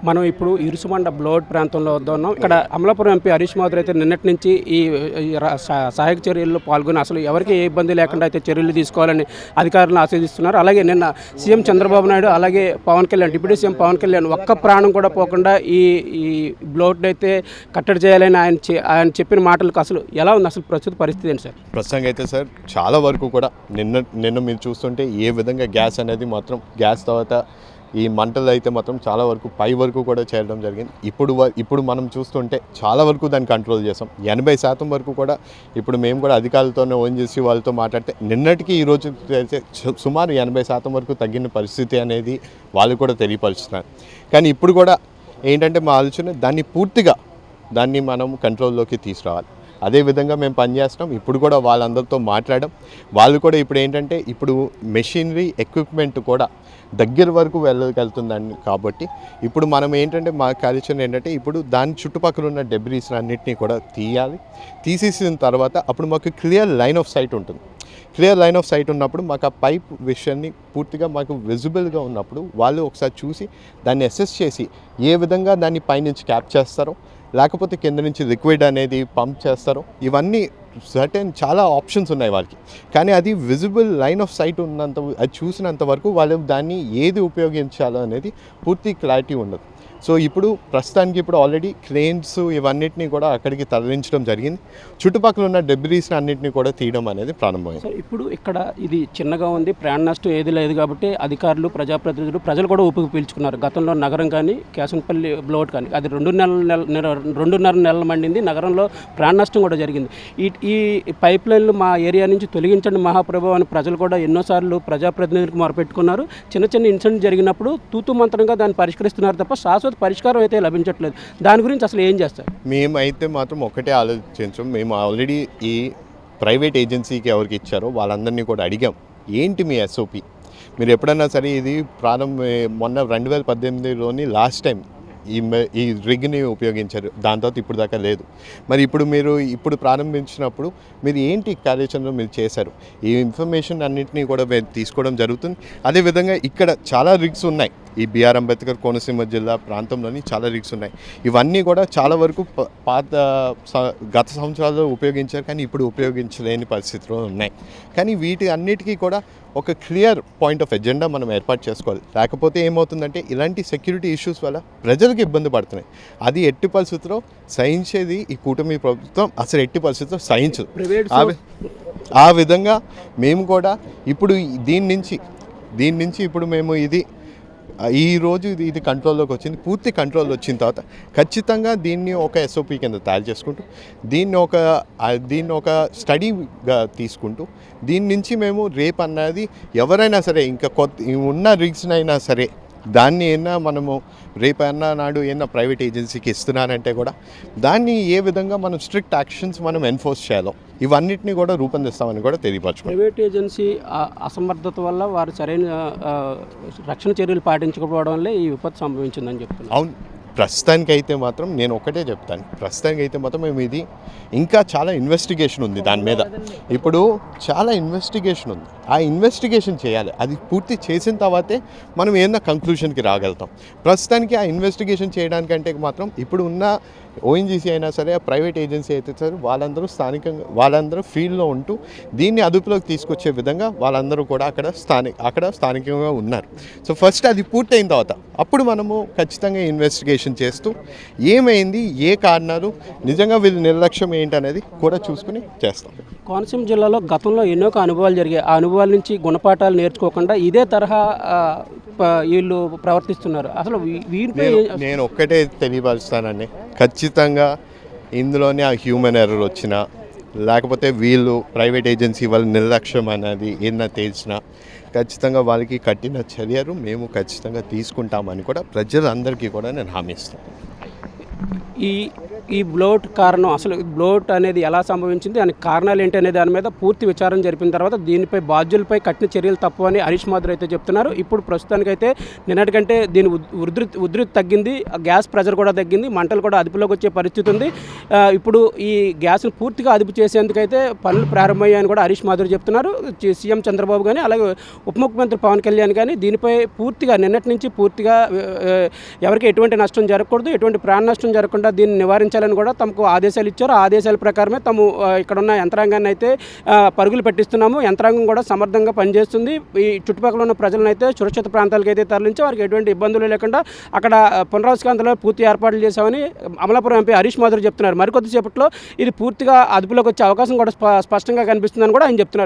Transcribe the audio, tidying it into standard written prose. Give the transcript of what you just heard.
మనం ఇప్పుడు ఇరుసుమండ బ్లోడ్ ప్రాంతంలో ఉన్నాం. ఇక్కడ అమలాపురం ఎంపీ హరీష్ మాధురి అయితే నిన్నటి నుంచి ఈ సహాయక చర్యల్లో పాల్గొని అసలు ఎవరికి ఏ ఇబ్బంది లేకుండా అయితే చర్యలు తీసుకోవాలని అధికారులను ఆశీర్దిస్తున్నారు. అలాగే నిన్న సీఎం చంద్రబాబు నాయుడు అలాగే పవన్ కళ్యాణ్, డిప్యూటీ సీఎం పవన్ కళ్యాణ్ ఒక్క ప్రాణం కూడా పోకుండా ఈ బ్లోడ్ అయితే కట్టడి చేయాలని ఆయన చెప్పిన మాటలకు అసలు ఎలా ఉంది అసలు ప్రస్తుత పరిస్థితి ఏంటి సార్? ప్రస్తుతం అయితే సార్ చాలా వరకు కూడా నిన్న మీరు చూస్తుంటే ఏ విధంగా గ్యాస్ అనేది మాత్రం గ్యాస్ తర్వాత ఈ మంటలు అయితే మాత్రం చాలా వరకు పై వరకు కూడా చేరడం జరిగింది. ఇప్పుడు మనం చూస్తుంటే చాలా వరకు దాన్ని కంట్రోల్ చేసాం. 80% వరకు కూడా ఇప్పుడు మేము కూడా అధికారులతోనే ఓన్ చేసి వాళ్ళతో మాట్లాడితే నిన్నటికి ఈ రోజు సుమారు 80% వరకు తగ్గిన పరిస్థితి అనేది వాళ్ళు కూడా తెలియపరుస్తున్నారు. కానీ ఇప్పుడు కూడా ఏంటంటే మా ఆలోచన దాన్ని మనం కంట్రోల్లోకి తీసుకురావాలి. అదేవిధంగా మేము పనిచేస్తాం. ఇప్పుడు కూడా వాళ్ళందరితో మాట్లాడడం, వాళ్ళు కూడా ఇప్పుడు ఏంటంటే ఇప్పుడు మెషినరీ ఎక్విప్మెంట్ కూడా దగ్గర వరకు వెళ్ళగలుగుతుందండి. కాబట్టి ఇప్పుడు మనం ఏంటంటే మా కార్యాచరణ ఏంటంటే ఇప్పుడు దాని చుట్టుపక్కల ఉన్న డెబ్రీస్ అన్నింటినీ కూడా తీసేసిన తర్వాత అప్పుడు మాకు క్లియర్ లైన్ ఆఫ్ సైట్ ఉంటుంది. క్లియర్ లైన్ ఆఫ్ సైట్ ఉన్నప్పుడు మాకు ఆ పైప్ విషయాన్ని పూర్తిగా మాకు విజిబుల్గా ఉన్నప్పుడు వాళ్ళు ఒకసారి చూసి దాన్ని అసెస్ చేసి ఏ విధంగా దాన్ని పైనుంచి క్యాప్ చేస్తారో లేకపోతే కింద నుంచి లిక్విడ్ అనేది పంప్ చేస్తారో ఇవన్నీ సర్టెన్ చాలా ఆప్షన్స్ ఉన్నాయి వాళ్ళకి. కానీ అది విజిబుల్ లైన్ ఆఫ్ సైట్ అది చూసినంత వరకు వాళ్ళు దాన్ని ఏది ఉపయోగించాలో అనేది పూర్తి క్లారిటీ ఉండదు. సో ఇప్పుడు ప్రస్తుతానికి ఆల్రెడీ క్రేన్స్ ఇవన్నిటిని కూడా అక్కడికి తరలించడం జరిగింది. చుట్టుపక్కల ఉన్న డెబ్రీస్ అన్నింటినీ కూడా తీయడం అనేది ప్రారంభమైంది. ఇప్పుడు ఇక్కడ ఇది చిన్నగా ఉంది, ప్రాణ నష్టం ఏది లేదు కాబట్టి అధికారులు, ప్రజాప్రతినిధులు, ప్రజలు కూడా ఊపిరి పీల్చుకున్నారు. గతంలో నగరం కానీ కేశనపల్లి బ్లోడ్ కానీ అది 2.5 నెలలు మండింది. నగరంలో ప్రాణ నష్టం కూడా జరిగింది. ఈ పైప్ లైన్లు మా ఏరియా నుంచి తొలగించండి మహాప్రభు అని ప్రజలు కూడా ఎన్నోసార్లు ప్రజాప్రతినిధులకు మొరపెట్టుకున్నారు. చిన్న ఇన్సిడెంట్ జరిగినప్పుడు తూతు మంత్రంగా దాన్ని పరిష్కరిస్తున్నారు తప్ప శాశ్వత పరిష్కారం అయితే లభించట్లేదు. దాని గురించి అసలు ఏం చేస్తారు? మేమైతే మాత్రం ఒకటే ఆలోచించాం. మేము ఆల్రెడీ ఈ ప్రైవేట్ ఏజెన్సీకి ఎవరికి ఇచ్చారో వాళ్ళందరినీ కూడా అడిగాం, ఏంటి మీ ఎస్ఓపి? మీరు ఎప్పుడన్నా సరే ఇది మొన్న 2018లోని లాస్ట్ టైం ఈ రిగ్ని ఉపయోగించారు. దాని తర్వాత ఇప్పుడు దాకా లేదు. మరి ఇప్పుడు ప్రారంభించినప్పుడు మీరు ఏంటి కార్యాచరణ మీరు చేశారు? ఈ ఇన్ఫర్మేషన్ అన్నింటినీ కూడా తీసుకోవడం జరుగుతుంది. అదేవిధంగా ఇక్కడ చాలా రిగ్స్ ఉన్నాయి. ఈ బిఆర్ అంబేద్కర్ కోనసీమ జిల్లా ప్రాంతంలోని చాలా రిగ్స్ ఉన్నాయి. ఇవన్నీ కూడా చాలా వరకు గత సంవత్సరాల్లో ఉపయోగించారు, కానీ ఇప్పుడు ఉపయోగించలేని పరిస్థితిలో ఉన్నాయి. కానీ వీటి అన్నిటికీ కూడా ఒక క్లియర్ పాయింట్ ఆఫ్ ఎజెండా మనం ఏర్పాటు చేసుకోవాలి. లేకపోతే ఏమవుతుందంటే ఇలాంటి సెక్యూరిటీ ఇష్యూస్ వల్ల ప్రజలకు ఇబ్బంది పడుతున్నాయి. అది ఎట్టి పరిస్థితుల్లో సహించేది ఈ కూటమి ప్రభుత్వం అసలు ఎట్టి పరిస్థితుల్లో సహించదు. ఆ విధంగా మేము కూడా ఇప్పుడు దీని నుంచి ఇప్పుడు మేము ఈరోజు ఇది కంట్రోల్లోకి వచ్చింది. పూర్తి కంట్రోల్ వచ్చిన తర్వాత ఖచ్చితంగా దీన్ని ఒక ఎస్ఓపి కింద తయారు చేసుకుంటూ దీన్ని ఒక స్టడీగా తీసుకుంటూ దీని నుంచి మేము రేపు అన్నది ఎవరైనా సరే ఇంకా ఉన్న రిగ్స్నైనా సరే దాన్ని మనము రేపన్నా నాడు ప్రైవేట్ ఏజెన్సీకి ఇస్తున్నారంటే కూడా దాన్ని ఏ విధంగా మనం స్ట్రిక్ట్ యాక్షన్స్ మనం ఎన్ఫోర్స్ చేయాలో ఇవన్నిటిని కూడా రూపొందిస్తామని కూడా తెలియపరచుకోవాలి. ప్రైవేట్ ఏజెన్సీ అసమర్థత వల్ల వారు సరైన రక్షణ చర్యలు పాటించకపోవడం వల్లే ఈ విపత్తు సంభవించిందని చెప్తున్నారు. అవును, ప్రస్తుతానికైతే మాత్రం నేను ఒకటే చెప్తాను. ప్రస్తుతానికైతే మాత్రం మేము ఇంకా చాలా ఇన్వెస్టిగేషన్ ఉంది దాని మీద. ఇప్పుడు చాలా ఇన్వెస్టిగేషన్ ఉంది. ఆ ఇన్వెస్టిగేషన్ చేయాలి. అది పూర్తి చేసిన తర్వాతే మనం ఏదైనా కంక్లూషన్కి రాగలుగుతాం. ప్రస్తుతానికి ఆ ఇన్వెస్టిగేషన్ చేయడానికంటే మాత్రం ఇప్పుడు ఉన్న ఓఎన్జీసీ అయినా సరే, ప్రైవేట్ ఏజెన్సీ అయితే సరే వాళ్ళందరూ ఫీల్డ్లో ఉంటూ దీన్ని అదుపులోకి తీసుకొచ్చే విధంగా వాళ్ళందరూ కూడా అక్కడ స్థానికంగా ఉన్నారు. సో ఫస్ట్ అది పూర్తయిన తర్వాత అప్పుడు మనము ఖచ్చితంగా ఇన్వెస్టిగేషన్ చేస్తూ ఏమైంది, ఏ కారణాలు, నిజంగా వీళ్ళ నిర్లక్ష్యం ఏంటనేది కూడా చూసుకుని చేస్తాం. కోనసీమ జిల్లాలో గతంలో ఎన్నో అనుభవాలు జరిగాయి. ఆ అనుభవాల నుంచి గుణపాఠాలు నేర్చుకోకుండా ఇదే తరహా వీళ్ళు ప్రవర్తిస్తున్నారు. అసలు నేను ఒక్కటే తెలియపరుస్తానండి, ఖచ్చితంగా ఇందులోనే ఆ హ్యూమన్ ఎర్రర్ వచ్చినా లేకపోతే వీళ్ళు ప్రైవేట్ ఏజెన్సీ వాళ్ళ నిర్లక్ష్యం అనేది ఏదైనా తెలిసినా ఖచ్చితంగా వాళ్ళకి కఠిన చర్యలు మేము ఖచ్చితంగా తీసుకుంటామని కూడా ప్రజలందరికీ కూడా నేను హామీ ఇస్తాను. ఈ ఈ బ్లోట్ కారణం, అసలు బ్లోట్ అనేది ఎలా సంభవించింది, దానికి కారణాలు ఏంటి అనే దాని మీద పూర్తి విచారణ జరిపిన తర్వాత దీనిపై బాధ్యులపై కఠిన చర్యలు తప్పు అని హరీష్ మాధుర్ అయితే చెప్తున్నారు. ఇప్పుడు ప్రస్తుతానికైతే నిన్నటికంటే దీని ఉధృతి తగ్గింది, గ్యాస్ ప్రెజర్ కూడా తగ్గింది, మంటలు కూడా అదుపులోకి వచ్చే పరిస్థితి ఉంది. ఇప్పుడు ఈ గ్యాస్ను పూర్తిగా అదుపు చేసేందుకైతే పనులు ప్రారంభమయ్యాయని కూడా హరీష్ మాధుర్ చెప్తున్నారు. సీఎం చంద్రబాబు కానీ అలాగే ఉప ముఖ్యమంత్రి పవన్ కళ్యాణ్ కానీ దీనిపై పూర్తిగా నిన్నటి నుంచి పూర్తిగా ఎవరికి ఎటువంటి నష్టం జరగకూడదు, ఎటువంటి ప్రాణ నష్టం జరగకుండా దీన్ని నివారించాలని కూడా తమకు ఆదేశాలు ఇచ్చారు. ఆ ఆదేశాల ప్రకారమే తాము ఇక్కడున్న యంత్రాంగాన్ని అయితే పరుగులు పెట్టిస్తున్నాము. యంత్రాంగం కూడా సమర్థంగా పనిచేస్తుంది. ఈ చుట్టుపక్కల ఉన్న ప్రజలను అయితే సురక్షిత ప్రాంతాలకు అయితే తరలించి వారికి ఎటువంటి ఇబ్బందులు లేకుండా అక్కడ పునరావాస పూర్తి ఏర్పాట్లు చేశామని అమలాపురం ఎంపీ హరీష్ మాధుర్ చెప్తున్నారు. మరికొద్దిసేపట్లో ఇది పూర్తిగా అదుపులోకి వచ్చే అవకాశం కూడా స్పష్టంగా కనిపిస్తుందని కూడా ఆయన చెప్తున్నారు.